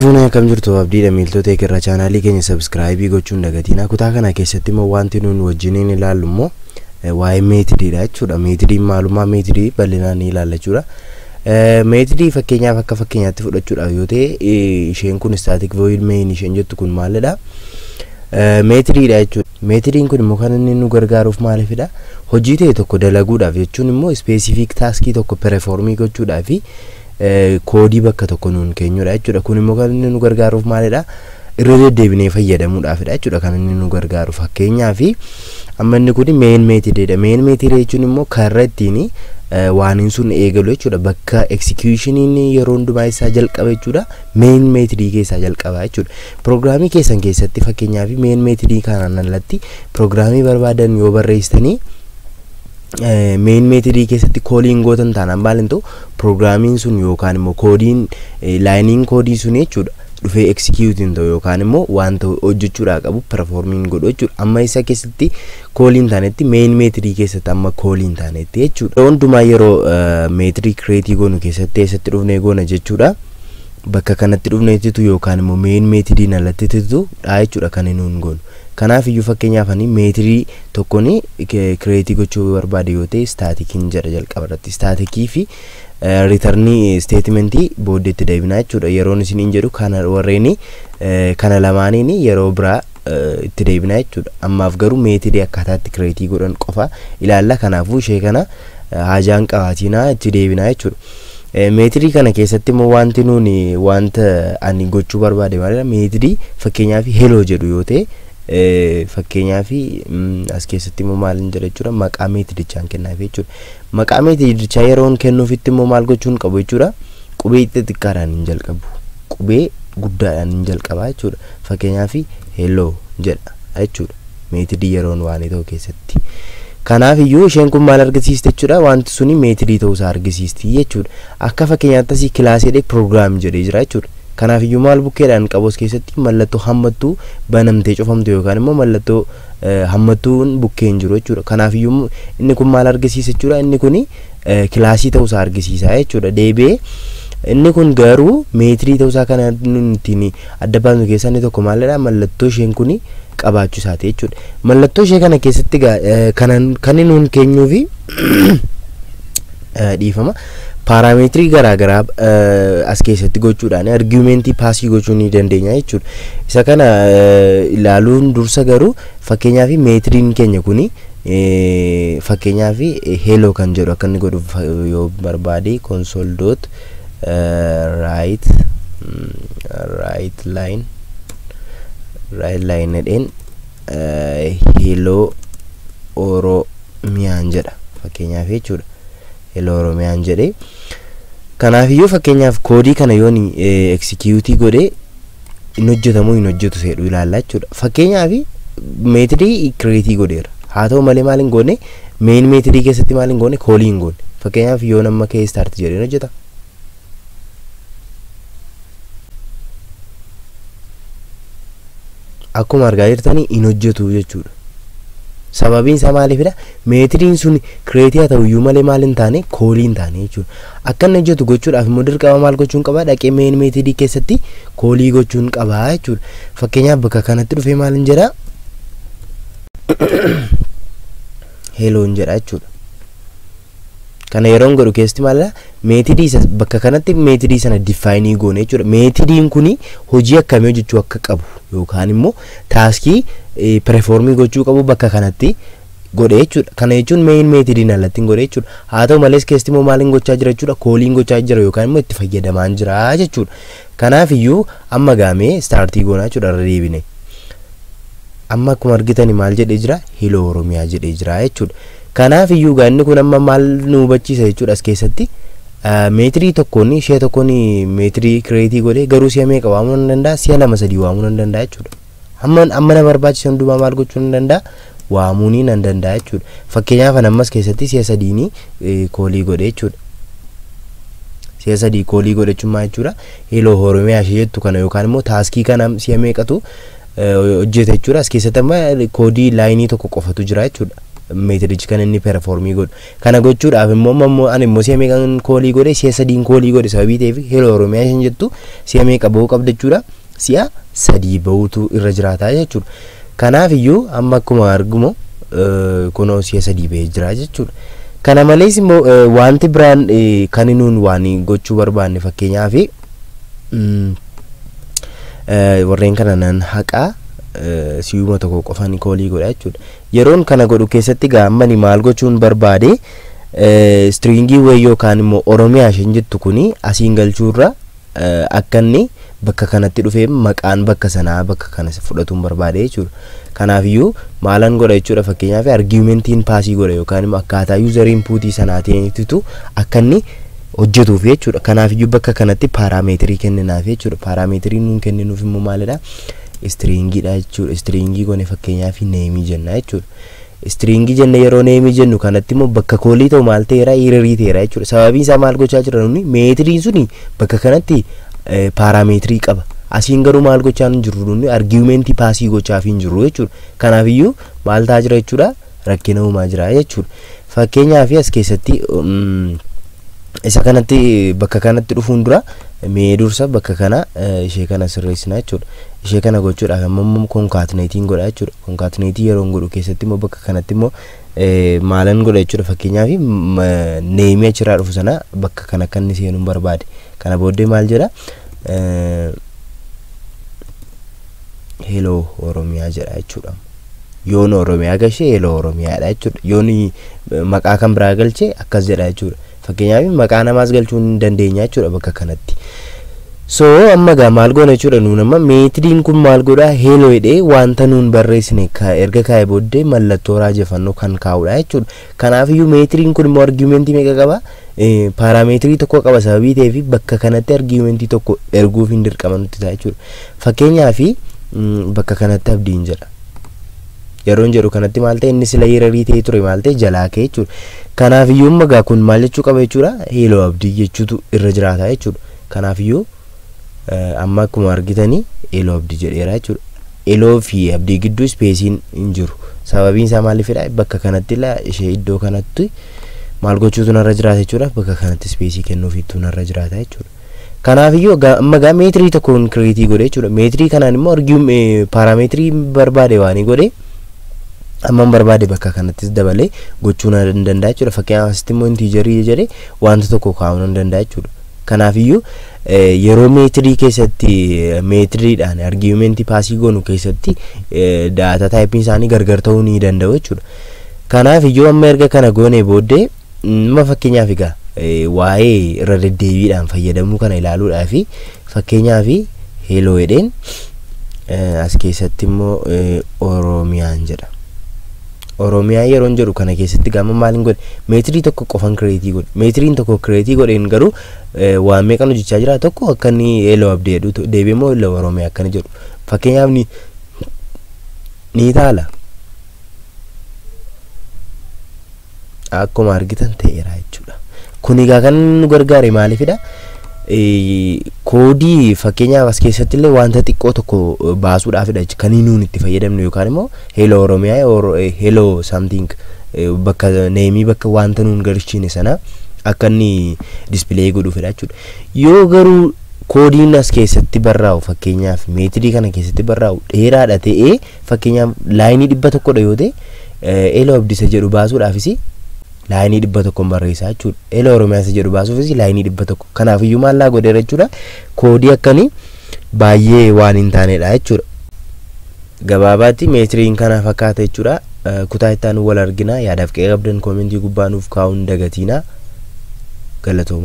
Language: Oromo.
Fuuna kam jirtu abdiidha miiltota eegarra chaanaalii keenya subscribe gochuun dagatina. Kutaa kana keessatti immoo wanti nuun wajjiniin ilaallu immoo waa'ee meetiriidha jechuudha. Meetiriin maalummaa meetirii bal'inaan ni ilaalla jechuudha. Meetirii fakkeenyaaf akka fakkeenyaatti fudhachuudhaaf yoo ta'e isheen kun static void main isheen jettu kun maalidha? Meetiriidha jechuudha. Meetiriin kun immoo kan inni nu gargaaruuf maalifidha? Hojii ta'e tokko dalaguudhaaf jechuun immoo specific taskii tokko performii gochuudhaaf koodii bakka tokko nuun keenyudha jechuudha. Kun immoo kan inni nu gargaaruuf maalidha? Irra deddeebinee fayyadamuudhaafidha jechuudha kan inni nu gargaaru. Fakkeenyaaf amma inni kun main meetiriidha. Main meetirii jechuun immoo karra ittiin waan sun eegalu jechuudha. Bakka executioniin yeroo hundumaa isaa jalqaba jechuudha. Main meetirii keessaa jalqaba jechuudha. Programii keessan keessatti fakkeenyaaf main meetirii kanaan alatti programii barbaadan yoo barreessitanii main meetirii keessatti kooliin gootan taanaan maalintu programiin sun yookaan immoo koodiin laayiniin koodii sun jechuudha dhufee executing ta'u yookaan immoo wanta hojjechuudhaa qabu performing godhu jechuudha. Amma isa keessatti kooliin taanetti main meetirii keessatti amma kooliin taanetti jechuudha. Hundumaa yeroo meetirii create goonu keessatti eessatti dhufnee goona jechuudha. Bakka kanatti dhufneetitu yookaan immoo main meetiriin alattitu dha jechuudha kan nuun goonu. Kanaaf iyyuu fakkeenyaaf ani meetirii tokkoon create gochuu barbaade yoo ta'e statikiin jedha jalqaba irratti. Statikii fi return statement booddeetti deebinaa jechuudha. Yeroon isiniin jedhu kana warreeni kana lamaaniin yeroo biraa itti deebinaa jechuudha. Ammaaf garuu meetirii akkaataatti create godhan qofa ilaalla. Kanaafuu ishee kana haajaan qabaatinaa itti deebinaa jechuudha. Meetirii kana keessatti immoo wanti nuuni wanta ani gochuu barbaade maalidha? Meetirii fakkeenyaaf hello jedhu yoo ta'e fakkeenyaaf as keessatti immoo maal jedha jechuudha? Maqaa meetirichaan kennaaf jechuudha. Maqaa meetirichaa yeroon kennuufitti immoo maal gochuun qabu jechuudha? Qubee xixiqqaadhaan hin jalqabu. Qubee guddaadhaan hin jalqaba jechuudha. Fakkeenyaaf hello jedha jechuudha. Meetirii yeroon waan ta'u keessatti. Kanaaf iyyuu isheen kun maal argisiiste jechuudha? Wanti suni meetirii ta'uu isaa argisiisti jechuudha. Akka fakkeenyaatti asii kilaasiidha program jedhee jira jechuudha. Kanaaf iyyuu maal bukkeedhaan qabos keessatti mallattoo hammattuu banamtee cufamtu yookaan immoo mallattoo hammattuun bukkee hin jiru jechuudha. Kanaaf iyyuu inni kun maal argisiisa jechuudha? Inni kun kilaasii ta'uu isaa argisiisa jechuudha. Deebi'ee inni kun garuu meetirii ta'uu isaa kana nuti adda baasnu keessaa inni tokko maalidha? Mallattoo isheen kun qabaachuu isaati jechuudha. Mallattoo ishee kana keessatti kan nuun keenyuufi dhiifama parameetirii garaagaraa as keessatti gochuudhaan argumentii paasii gochuu ni dandeenya jechuudha. Isa kana ilaaluun dursa garuu fakkeenyaaf meetiriin keenya kuni fakkeenyaaf hello kan jedhu akka inni godhu yoo barbaade console write line edeen hello oromiyaan jedha fakkeenyaaf jechuudha. Hello oromiyaan jedhee kanaaf iyyuu fakkeenyaaf koodii kana yoon execute godhe hin hojjetamu hin hojjetu seedhu ilaalla jechuudha. Fakkeenyaaf meetirii create godheera. Haa ta'u malee maal hin goone main meetirii keessatti maal hin goone koolii hin goone. Fakkeenyaaf yoo nama kee start jedhee hojjeta. Akkuma argaa jirtanii hin hojjetu jechuudha. Sababiin isaa maalifidha? Meetiriin sun create haa ta'u iyyuu malee maal hin taane koolii hin taane jechuudha. Akka inni hojjetu gochuudhaaf immoo dirqama maal gochuun qaba? Dhaqee main meetirii keessatti koolii gochuun qaba jechuudha. Fakkeenyaaf bakka kanatti dhufee maal hin jedha? Hello hin jedha jechuudha. Kana yeroon godhu keessatti maalidha? Meetirii isa bakka kanatti meetirii sana define goone jechuudha. Meetiriin kuni hojii akkamii hojjechuu akka qabu yookaan immoo taaskii performii gochuu qabu bakka kanatti godhe jechuudha. Kana jechuun main meetiriin alatti hin godhe jechuudha. Haa ta'u malees keessatti immoo maal hin gochaa jira jechuudha? Kooliin gochaa jira yookaan immoo itti fayyadamaa jira jechuudha. Kanaaf iyyuu amma gaamee startii goonaa jechuudha irra deebine. Amma akkuma argitani maal jedhee jira? Hello Oromiyaa jedhee jira jechuudha. Kanaaf iyyuu gaanni kun amma maal nu hubachiisa jechuudha as keessatti? Meetirii tokkoon ishee tokkoon meetirii create godhe garuu si'a meeqa waamuu nan danda'a? Si'a 2-3 waamuu nan danda'a jechuudha. Amma na barbaachisan hundumaa maal gochuu nan danda'a? Waamuunii nan danda'a jechuudha. Fakkeenyaaf ammas keessatti si'a 3 koolii godhe jechuudha. Si'a 3 koolii godhachuun maal jechuudha? Hello Oromiyaa ishee jettu kana yookaan immoo taaskii kana si'a meeqatu hojjeta jechuudha. As keessatti amma koodii laayinii tokko qofatu jira jechuudha. meetirichi kan inni performii godhu. Kana gochuudhaaf immoo ani immoo si'a meeqan koolii godhe si'a 3 koolii godhe sababii ta'eef hello oromiyaa hin jettu si'a meeqa bahuu qabda jechuudha. Si'a 3 bahuutu irra jiraata jechuudha. Kanaaf iyyuu amma akkuma argamu kunoo si'a 3 bahee jira jechuudha. Kana malees immoo wanti biraan kan nuun waan gochuu barbaanne fakkeenyaaf warreen kana nan haqaa si'uma tokko qofaan koolii godha jechuudha. Yeroon kana godhu keessatti gaammani maal gochuun barbaade stringii way yookaan immoo oromiyaa shin jettu kuni asiin galchuurra akka inni bakka kanatti dhufee maqaan bakka sanaa bakka kana fudhatuun barbaade jechuudha. Kanaaf iyyuu maalan godha jechuudha fakkeenyaaf argumentiin paasii godha yookaan immoo akkaataa user inputii sanaatiinitu akka inni hojjetuuf jechuudha. Kanaaf iyyuu bakka kanatti paarameetirii kenninaaf jechuudha. Paarameetirii nuun kenninuuf immoo maalidha? Stringiidha jechuudha. Stringii gone fakkeenyaaf name jenna jechuudha. Stringii jenne yeroo name jennu kanatti immoo bakka koolii ta'u maal ta'eera hiriirii ta'eera jechuudha. Sababiin isaa maal gochaa jira nuni meetiriin suni bakka kanatti paarameetirii qaba. Asiin garuu maal gochaa hin jirru nuni argumentii paasii gochaaf hin jirru jechuudha. Kanaaf iyyuu maal ta'aa jira jechuudha? Rakkina uumaa jira jechuudha. Fakkeenyaaf as keessatti isa kanatti bakka kanatti dhufuun dura mee dursa bakka kana ishee kana sirreessina jechuudha. Ishee kana gochuudhaaf ammoo concatenating godha jechuudha. Concatenating yeroo godhu keessatti immoo bakka kanatti immoo maalan godha jechuudha. Fakkeenyaaf name achirraa dhufu sana bakka kana kan inni seenuun barbaade. Kana booddee maal jedha? Hello oromiyaa jedha jechuudha. Yoon oromiyaa galchee hello oromiyaadha jechuudha. Yoon maqaa kan biraa galchee akkas jedha jechuudha. Fakkeenyaaf maqaa namaas galchuu hin dandeenya jechuudha bakka kanatti. So amma gaa maal goona jechuudha nuun amma meetiriin kun maal godha hello jedhee wanta nuun barreessine erga kaa'ee booddee mallattoo raajeffannoo kan kaa'udha jechuudha. Kanaaf iyyuu meetiriin kun immoo argumentii meeqa qaba? Paarameetirii tokko qaba sababii ta'eef bakka kanatti argumentii tokko erguuf hin dirqama nutti ta'a jechuudha. Fakkeenyaaf bakka kanatti abdiin jedha. Yeroon jedhu kanatti maal ta'e inni sila hiriirii ta'ee ture maal ta'e jalaa ka'e jechuudha. Kanaaf iyyuu magaa kun maal jechuu qaba jechuudha? Hello abdii jechuutu irra jiraata jechuudha. Kanaaf iyyuu amma akkuma argitanii hello abdii jedheera jechuudha. Hello fi abdii gidduu spacein hin jiru. Sababiin isaa maaliifidha? Bakka kanatti la ishee iddoo kanatti maal gochuutu narra jiraata jechuudha. Bakka kanatti spaceii kennuufiitu narra jiraata jechuudha. Kanaaf iyyuu amma gaa meetirii tokkoon create godhe jechuudha. Meetirii kanaan immoo paarameetirii barbaade waan godhe amma barbaade bakka kanattis dabalee gochuu hin danda'a jechuudha. Fakkeenyaaf asitti immoo integerii jedhee wanta tokko kaa'uu hin danda'a jechuudha. Kanaaf iyyuu yeroo meetirii keessatti meetiriidhaan argumentii paasii goonu keessatti data type isaanii gargar ta'uu ni danda'u jechuudha. Kanaaf iyyuu amma erga kana goone booddee amma fakkeenyaaf egaa waa'ee irra deddeebiidhaan fayyadamuu kana ilaaluudhaaf fakkeenyaaf hello jedheen as keessatti immoo oromiyaan jedha. Oromiyaa yeroon jedhu kana keessatti gaama maalin godhe meetirii tokko qofan create godhe. Meetiriin tokko create godheen garuu waan meeqan hojjechaa jira tokko akka inni hello abdii jedhu deebi'ee immoo hello oromiyaa akkana jedhu. Fakkeenyaaf ni taala. Akkuma argitan ta'eera jechuudha. Kun egaa kan nu gargaare maaliifidha? Koodii fakkeenyaaf as keessatti illee wanta xiqqoo tokko baasuudhaafidha kan nuun itti fayyadamnu yookaan immoo hello oromiyaa or hello something bakka neemii bakka wanta nuun galchine sana akka inni display godhuufidha jechuudha. Yoo garuu koodiin as keessatti barraa'u fakkeenyaaf meetirii kana keessatti barraa'u dheeraadha ta'ee fakkeenyaaf laayinii 100 yoo ta'e hello abdii jedhu baasuudhaafis laayinii 100 barreessaa jechuudha. Hello oromiyaa jedhu baasuufis laayinii 100. Kanaaf iyyuu maallaa godheera jechuudha. Koodii akkanii baay'ee waan hin taanedha jechuudha. Gabaabaatti meetiriin kana fakkaata jechuudha. Kutaa itti aanu wal argina. Yaadaaf qe'ee qabdan koomentii gubbaa nuuf kaa'uun dagatiina. Galatooma.